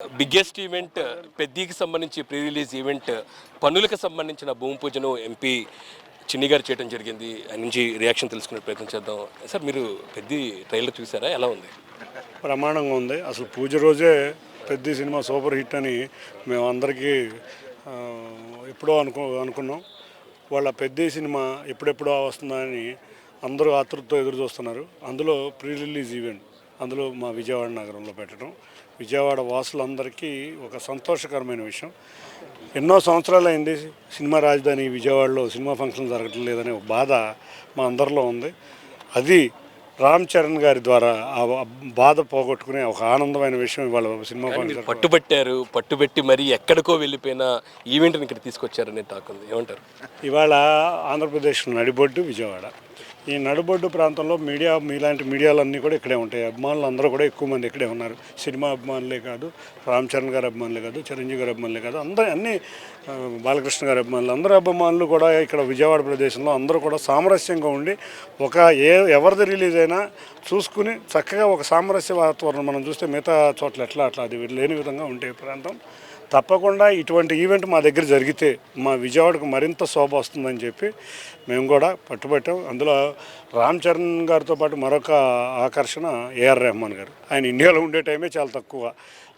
Biggest event పెద్దకి సంబంధించి pre release event పన్నులకు సంబంధించిన భూమి పూజను ఎంపీ చిన్ని గారు చేయడం జరిగింది. ఆయన నుంచి రియాక్షన్ తెలుసుకునే ప్రయత్నం చేద్దాం. సార్, మీరు పెద్ద ట్రైలర్ చూసారా? ఎలా ఉంది? ప్రమాణంగా ఉంది. అసలు పూజ రోజే పెద్ద సినిమా సూపర్ హిట్ అని మేము అందరికీ ఎప్పుడో అనుకున్నాం. వాళ్ళ పెద్ద సినిమా ఎప్పుడెప్పుడో వస్తుందని అందరూ ఆతృతతో ఎదురు చూస్తున్నారు. అందులో ప్రీ రిలీజ్ ఈవెంట్ అందులో మా విజయవాడ నగరంలో పెట్టడం విజయవాడ వాసులందరికీ ఒక సంతోషకరమైన విషయం. ఎన్నో సంవత్సరాలు అయింది సినిమా రాజధాని విజయవాడలో సినిమా ఫంక్షన్ జరగటం లేదనే ఒక బాధ మా అందరిలో ఉంది. అది రామ్ చరణ్ గారి ద్వారా ఆ బాధ పోగొట్టుకునే ఒక ఆనందమైన విషయం ఇవాళ సినిమా ఫంక్షన్. పట్టుబెట్టి మరి ఎక్కడికో వెళ్ళిపోయిన ఈవెంట్ని ఇక్కడ తీసుకొచ్చారనే టాక్ ఉంది. ఏమంటారు? ఇవాళ ఆంధ్రప్రదేశ్ నడిబొడ్డు విజయవాడ. ఈ నడుబొడ్డు ప్రాంతంలో మీలాంటి మీడియాలన్నీ కూడా ఇక్కడే ఉంటాయి. అభిమానులు అందరూ కూడా ఎక్కువ మంది ఇక్కడే ఉన్నారు. సినిమా అభిమానులే కాదు, రామ్ చరణ్ గారి అభిమానులే కాదు, చిరంజీవి గారి అభిమానులే కాదు, అన్ని బాలకృష్ణ గారి అభిమానులు, అందరూ అభిమానులు కూడా ఇక్కడ విజయవాడ ప్రదేశంలో అందరూ కూడా సామరస్యంగా ఉండి ఎవరిది రిలీజ్ అయినా చూసుకుని చక్కగా ఒక సామరస్య వాతావరణం మనం చూస్తే మిగతా చోట్ల అట్లా అది లేని విధంగా ఉంటే ప్రాంతం. తప్పకుండా ఇటువంటి ఈవెంట్ మా దగ్గర జరిగితే మా విజయవాడకు మరింత శోభ వస్తుందని చెప్పి మేము కూడా పట్టుబట్టాం. అందులో రామ్ చరణ్ గారితో పాటు మరొక ఆకర్షణ ఏఆర్ రెహమాన్ గారు. ఆయన ఇండియాలో ఉండే టైమే చాలా తక్కువ.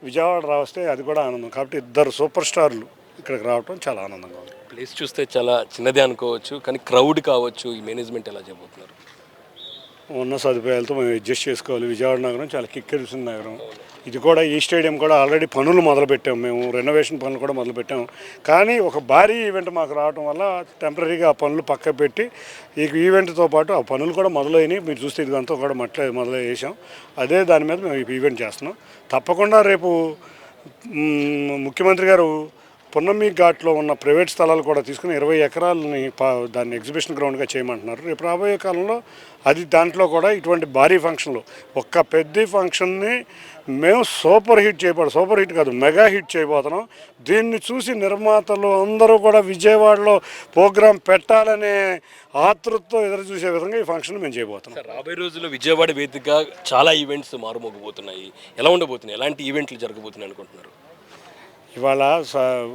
విజయవాడ రావస్తే అది కూడా ఆనందం. కాబట్టి ఇద్దరు సూపర్ స్టార్లు ఇక్కడికి రావడం చాలా ఆనందంగా ఉంది. ప్లేస్ చూస్తే చాలా చిన్నదే అనుకోవచ్చు, కానీ క్రౌడ్ కావచ్చు, ఈ మేనేజ్మెంట్ ఎలా చెప్పబోతున్నారు? ఉన్న సదుపాయాలతో మేము అడ్జస్ట్ చేసుకోవాలి. విజయవాడ నగరం చాలా కిక్కిరిసిన నగరం. ఇది కూడా ఈ స్టేడియం కూడా ఆల్రెడీ పనులు మొదలుపెట్టాము. మేము రెనోవేషన్ పనులు కూడా మొదలుపెట్టాము. కానీ ఒక భారీ ఈవెంట్ మాకు రావడం వల్ల టెంపరీగా ఆ పనులు పక్క పెట్టి ఈ ఈవెంట్తో పాటు ఆ పనులు కూడా మొదలైనవి. మీరు చూస్తే ఇదంతా కూడా మొదలు చేసాం. అదే దాని మీద మేము ఈ ఈవెంట్ చేస్తున్నాం. తప్పకుండా రేపు ముఖ్యమంత్రి గారు పున్నమి ఘాట్లో ఉన్న ప్రైవేట్ స్థలాలు కూడా తీసుకుని 20 ఎకరాలని దాన్ని ఎగ్జిబిషన్ గ్రౌండ్గా చేయమంటున్నారు. రేపు రాబోయే కాలంలో అది దాంట్లో కూడా ఇటువంటి భారీ ఫంక్షన్లు ఒక్క పెద్ద ఫంక్షన్ని మేము సూపర్ హిట్ కాదు మెగా హిట్ చేయబోతున్నాం. దీన్ని చూసి నిర్మాతలు అందరూ కూడా విజయవాడలో ప్రోగ్రాం పెట్టాలనే ఆతృతతో ఎదురు చూసే విధంగా ఈ ఫంక్షన్ మేము చేయబోతున్నాం. రాబోయే రోజుల్లో విజయవాడ వేదికగా చాలా ఈవెంట్స్ మారుమోగబోతున్నాయి. ఎలా ఉండబోతున్నాయి? ఎలాంటి ఈవెంట్లు జరగబోతున్నాయి అనుకుంటున్నారు? ఇవాళ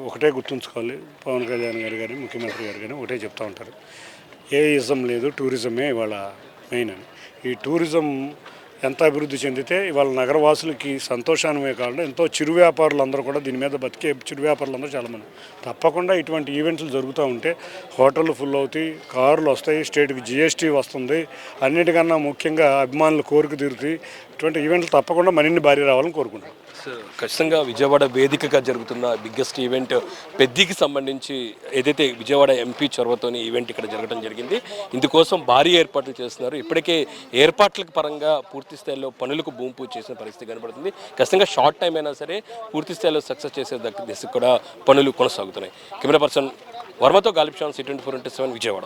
ఒకటే గుర్తుంచుకోవాలి. పవన్ కళ్యాణ్ గారు కానీ ముఖ్యమంత్రి గారు కానీ ఒకటే చెప్తూ ఉంటారు, ఏ ఇజం లేదు, టూరిజమే ఇవాళ మెయిన్ అని. ఈ టూరిజం ఎంత అభివృద్ధి చెందితే ఇవాళ నగరవాసులకి సంతోషానివే కాకుండా ఎంతో చిరు వ్యాపారులు అందరూ కూడా దీని మీద బతికే చిరు వ్యాపారులు అందరూ చాలామంది. తప్పకుండా ఇటువంటి ఈవెంట్లు జరుగుతూ ఉంటే హోటళ్ళు ఫుల్ అవుతాయి, కార్లు వస్తాయి, స్టేట్కి జిఎస్టీ వస్తుంది, అన్నిటికన్నా ముఖ్యంగా అభిమానులు కోరిక తీరుతాయి. ఇటువంటి ఈవెంట్లు తప్పకుండా మరిన్ని భారీ రావాలని కోరుకుంటాం. ఖచ్చితంగా విజయవాడ వేదికగా జరుగుతున్న బిగ్గెస్ట్ ఈవెంట్ పెద్దకి సంబంధించి ఏదైతే విజయవాడ ఎంపీ చొరవతోని ఈవెంట్ ఇక్కడ జరగడం జరిగింది. ఇందుకోసం భారీ ఏర్పాట్లు చేస్తున్నారు. ఇప్పటికే ఏర్పాట్లకు పరంగా పూర్తి స్థాయిలో పనులకు భూమి పూజ చేసిన పరిస్థితి కనబడుతుంది. ఖచ్చితంగా షార్ట్ టైం అయినా సరే పూర్తి స్థాయిలో సక్సెస్ చేసే దిశకు కూడా పనులు కొనసాగుతున్నాయి. కెమెరా పర్సన్ వర్మతో గాలిబ్ షాన్, C24 విజయవాడ.